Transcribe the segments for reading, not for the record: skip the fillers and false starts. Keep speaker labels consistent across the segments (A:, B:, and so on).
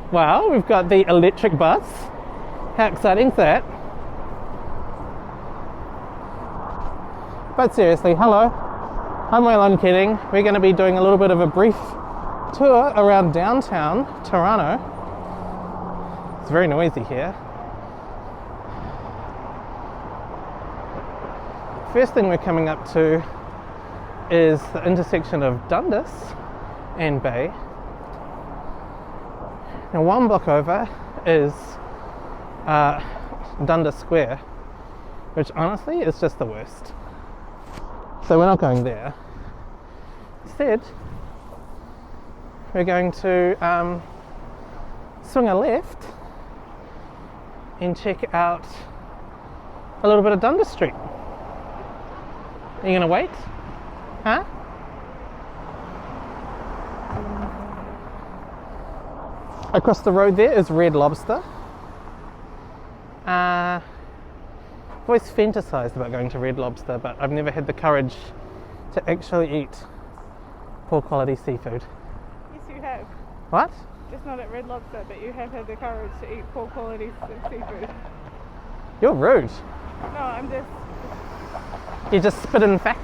A: Well, we've got the electric bus. How exciting is that? But seriously, hello. I'm Waylon Kidding. We're going to be doing a little bit of a brief tour around downtown Toronto. It's very noisy here. First thing we're coming up to is the intersection of Dundas and Bay. Now, one block over is Dundas Square, which honestly is just the worst. So we're not going there. Instead, we're going to swing a left and check out a little bit of Dundas Street. Are you going to wait? Huh? Across the road there is Red Lobster. I've always fantasized about going to Red Lobster, but I've never had the courage to actually eat poor quality seafood.
B: Yes, you have.
A: What?
B: Just not at Red Lobster, but you have had the courage to eat poor quality seafood.
A: You're rude.
B: No, I'm just...
A: You just spit in facts.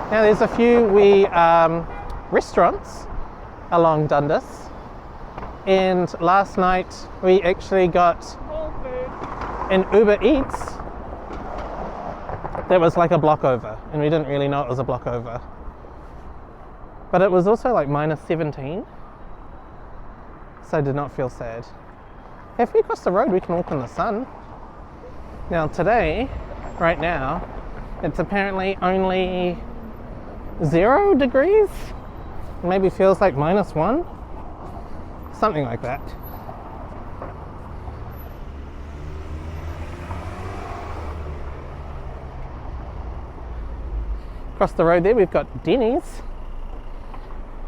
A: Now there's a few wee restaurants along Dundas, and last night we actually got
B: All food.
A: an Uber Eats that was like a block over, and we didn't really know it was a block over. But it was also like minus 17, so I did not feel sad. If we cross the road, we can walk in the sun. Now today, right now, it's apparently only 0 degrees. Maybe feels like minus 1. Something like that. Across the road there, we've got Denny's.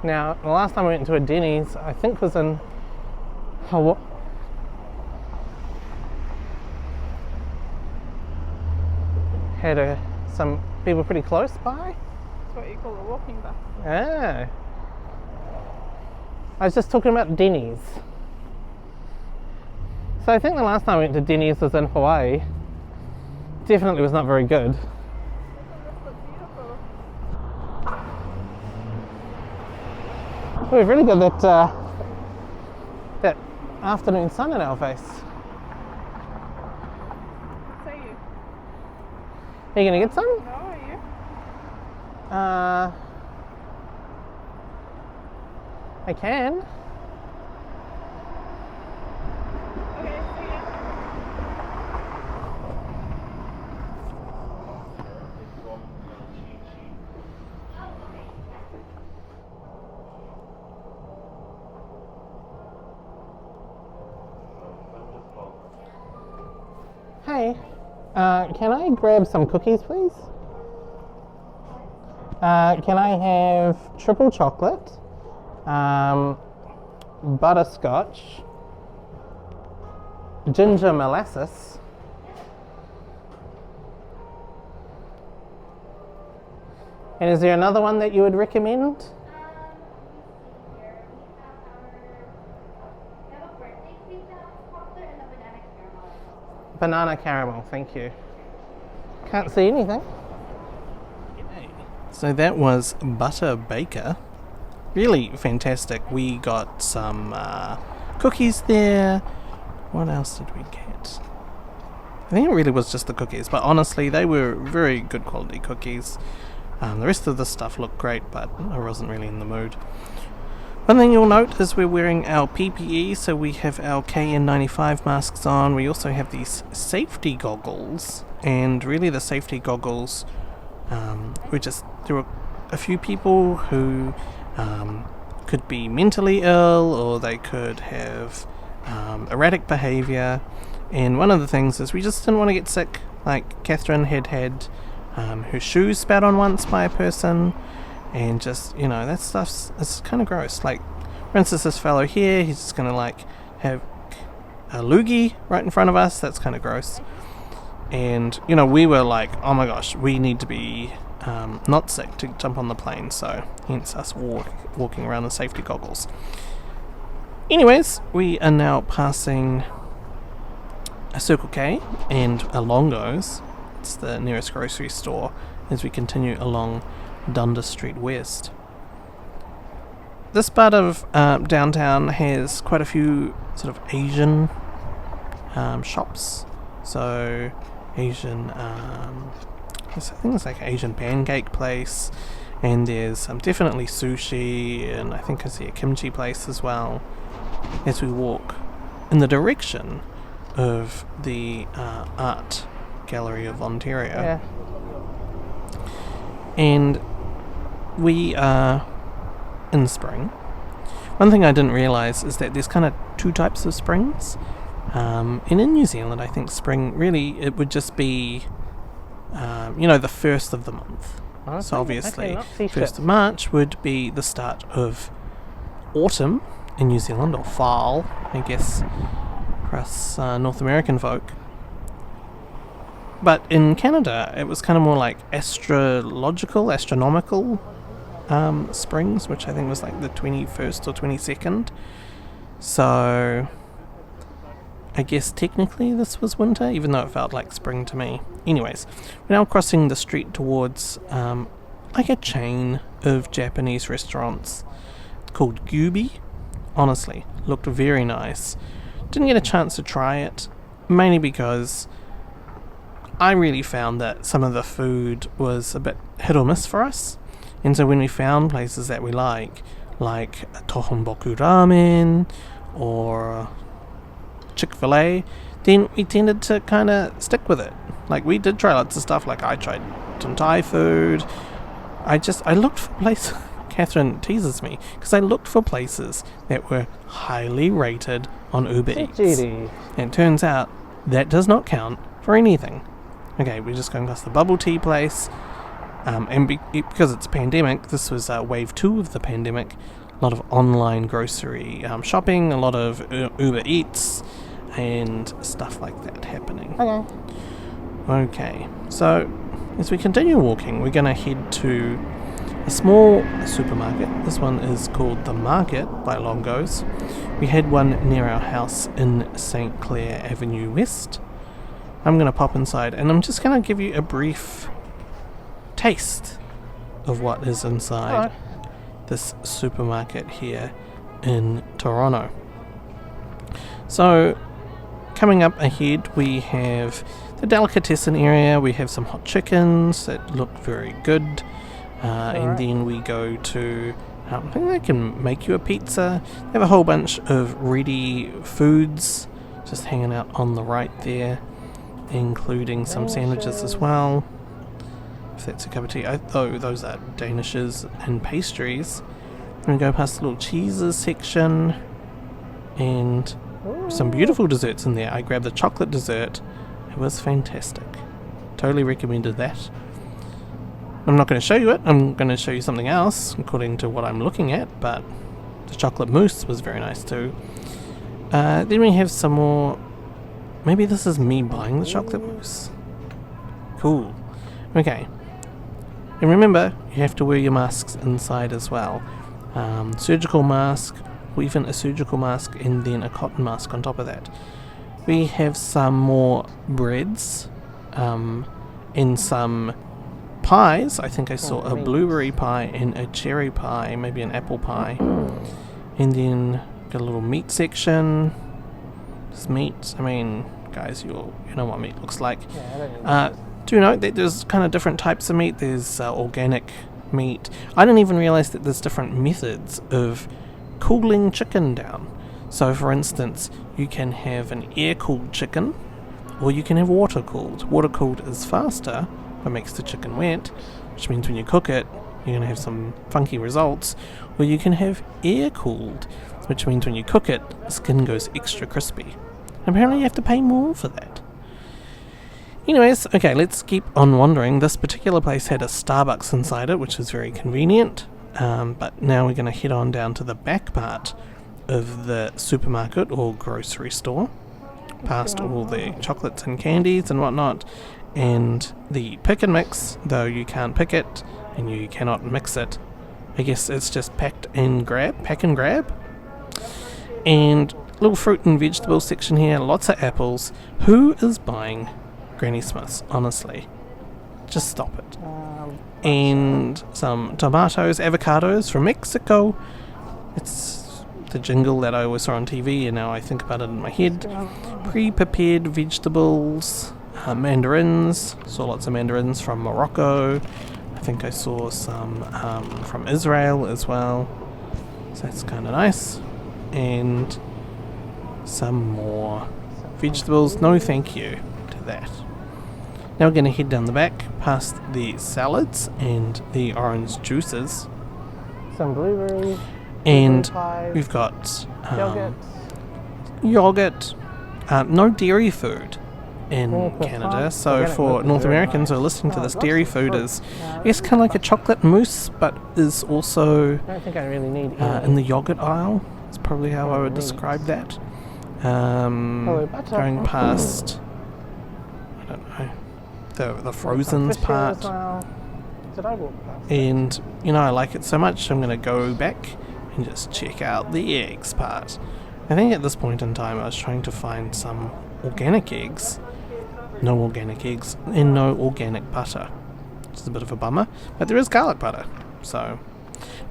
A: Now, the last time we went to a Denny's, I think was in Hawaii. Had some people pretty close by.
B: That's what you call a walking bus.
A: Ah. I was just talking about Denny's. So I think the last time I went to Denny's was in Hawaii. Definitely was not very good.
B: This looks beautiful.
A: We've really got that afternoon sun in our face.
B: Say you.
A: Are you gonna get some?
B: No, are you?
A: I can.
B: Okay, see ya.
A: Hey, can I grab some cookies, please? Can I have triple chocolate, butterscotch, ginger molasses, and is there another one that you would recommend? Banana caramel, thank you. Can't see anything. So that was Butter Baker. Really fantastic. We got some cookies there. What else did we get? I think it really was just the cookies, but honestly they were very good quality cookies. The rest of the stuff looked great, but I wasn't really in the mood. One thing you'll note is we're wearing our PPE, so we have our KN95 masks on. We also have these safety goggles, and really the safety goggles, there were a few people who could be mentally ill, or they could have erratic behaviour, and one of the things is we just didn't want to get sick. Like Catherine had her shoes spat on once by a person, and just, that stuff's, it's kind of gross. Like, for instance, this fellow here, he's just gonna like have a loogie right in front of us. That's kind of gross. And we were like, oh my gosh, we need to be not sick to jump on the plane, so hence us walking around in safety goggles. Anyways, we are now passing a Circle K and a Longo's. It's the nearest grocery store as we continue along Dundas Street West. This part of downtown has quite a few sort of Asian shops. So Asian, I think it's like an Asian pancake place, and there's definitely sushi, and I think I see a kimchi place as well. As we walk in the direction of the Art Gallery of Ontario.
C: Yeah.
A: And we are in spring. One thing I didn't realise is that there's kind of two types of springs. And in New Zealand, I think spring really, it would just be, the first of the month.
C: Okay,
A: So obviously,
C: okay,
A: 1st of March would be the start of autumn in New Zealand, or fall, I guess, for us North American folk. But in Canada, it was kind of more like astronomical springs, which I think was like the 21st or 22nd. So I guess technically this was winter, even though it felt like spring to me. Anyways, we're now crossing the street towards like a chain of Japanese restaurants called Gubi. Honestly, looked very nice. Didn't get a chance to try it, mainly because I really found that some of the food was a bit hit or miss for us. And so when we found places that we like Tohonboku Ramen or Chick-fil-A, then we tended to kind of stick with it. Like, we did try lots of stuff, like I tried some Thai food. I looked for places, Catherine teases me, because I looked for places that were highly rated on Uber Eats. And it turns out that does not count for anything. Okay, we're just going past the bubble tea place. And because it's a pandemic, this was wave 2 of the pandemic. A lot of online grocery shopping, a lot of Uber Eats, and stuff like that happening. Okay, so as we continue walking, we're going to head to a small supermarket. This one is called The Market by Longo's. We had one near our house in St. Clair Avenue West. I'm going to pop inside, and I'm just going to give you a brief taste of what is inside this supermarket here in Toronto. So, coming up ahead, we have the delicatessen area. We have some hot chickens that look very good. And then we go to, I think they can make you a pizza. They have a whole bunch of ready foods just hanging out on the right there, including some sandwiches as well, if that's a cup of tea. Those are danishes and pastries. And we go past the little cheeses section, and some beautiful desserts in there. I grabbed the chocolate dessert. It was fantastic. Totally recommended that. I'm not going to show you it. I'm going to show you something else according to what I'm looking at, but the chocolate mousse was very nice too. Then we have some more. Maybe this is me buying the chocolate mousse. Cool. Okay. And remember, you have to wear your masks inside as well. Surgical mask, or even a surgical mask and then a cotton mask on top of that. We have some more breads and some pies. I think I saw a blueberry pie and a cherry pie, maybe an apple pie. And then got a little meat section. Just meat. I mean, guys, you know what meat looks like. Do note that there's kind of different types of meat. There's organic meat. I didn't even realize that there's different methods of cooling chicken down. So, for instance, you can have an air-cooled chicken, or you can have water-cooled. Water-cooled is faster, but makes the chicken wet, which means when you cook it, you're going to have some funky results. Or you can have air-cooled, which means when you cook it, the skin goes extra crispy. Apparently you have to pay more for that. Anyways, okay, let's keep on wandering. This particular place had a Starbucks inside it, which is very convenient. But now we're going to head on down to the back part of the supermarket or grocery store, past all the chocolates and candies and whatnot, And the pick and mix, though you can't pick it and you cannot mix it, I guess it's just pack and grab. And little fruit and vegetable section here, lots of apples. Who is buying Granny Smiths, honestly? Just stop it. And some tomatoes, avocados from Mexico. It's the jingle that I always saw on TV, and now I think about it in my head. Pre-prepared vegetables, mandarins. Saw lots of mandarins from Morocco. I think I saw some from Israel as well. So that's kind of nice. And some more vegetables. No thank you to that. Now we're going to head down the back past the salads and the orange juices.
C: Some blueberries.
A: And
C: pies,
A: we've got
C: yogurt.
A: no dairy food in
C: Croissant,
A: Canada. So
C: organic
A: for
C: milk is
A: North
C: very
A: Americans who are
C: nice.
A: listening to
C: Oh,
A: this,
C: lots
A: dairy
C: of
A: food
C: fruit.
A: is, I guess, kind of like a chocolate mousse, but is also
C: I don't think I really need
A: in the yogurt aisle. That's probably how I would describe that.
C: butter.
A: Going past, I don't know, the Frozen's
C: Fish here
A: part.
C: as well. Did I walk past?
A: And, you know, I like it so much, I'm going to go back and just check out the eggs part. I think at this point in time I was trying to find some organic eggs. No organic eggs and no organic butter. Which is a bit of a bummer, but there is garlic butter. So,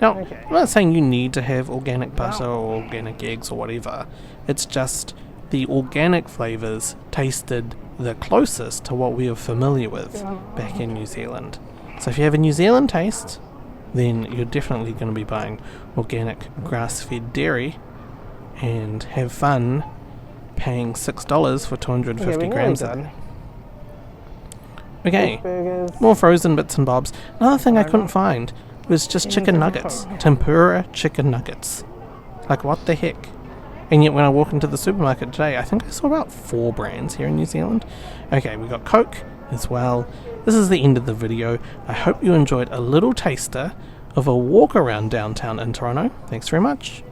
A: now,
C: Okay.
A: I'm not saying you need to have organic butter or organic eggs or whatever. It's just the organic flavours tasted the closest to what we are familiar with back in New Zealand. So if you have a New Zealand taste, then you're definitely going to be buying organic grass-fed dairy and have fun paying $6 for 250 grams of it. Okay,
C: Burgers.
A: more frozen bits and bobs. Another thing I couldn't find was just chicken nuggets. Tempura chicken nuggets. Like, what the heck? And yet when I walk into the supermarket today, I think I saw about 4 brands here in New Zealand. Okay, we got Coke as well. This is the end of the video. I hope you enjoyed a little taster of a walk around downtown in Toronto. Thanks very much.